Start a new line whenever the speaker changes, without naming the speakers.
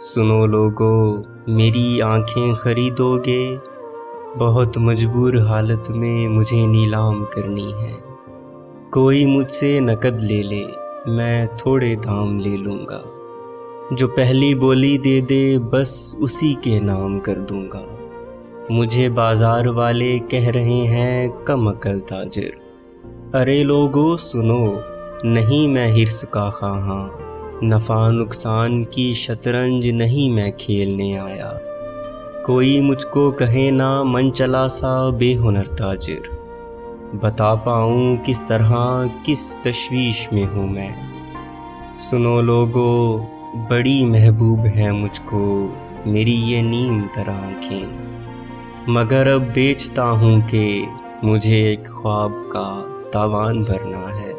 سنو لوگو میری آنکھیں خریدو گے، بہت مجبور حالت میں مجھے نیلام کرنی ہے۔ کوئی مجھ سے نقد لے لے، میں تھوڑے دام لے لوں گا، جو پہلی بولی دے دے بس اسی کے نام کر دوں گا۔ مجھے بازار والے کہہ رہے ہیں کم عقل تاجر، ارے لوگو سنو، نہیں میں حرص کا خواہاں، نفع نقصان کی شطرنج نہیں میں کھیلنے آیا۔ کوئی مجھ کو کہے نا من چلا سا بے ہنر تاجر، بتا پاؤں کس طرح کس تشویش میں ہوں میں۔ سنو لوگو بڑی محبوب ہے مجھ کو میری یہ نیم تر آنکھیں، مگر اب بیچتا ہوں کہ مجھے ایک خواب کا تاوان بھرنا ہے۔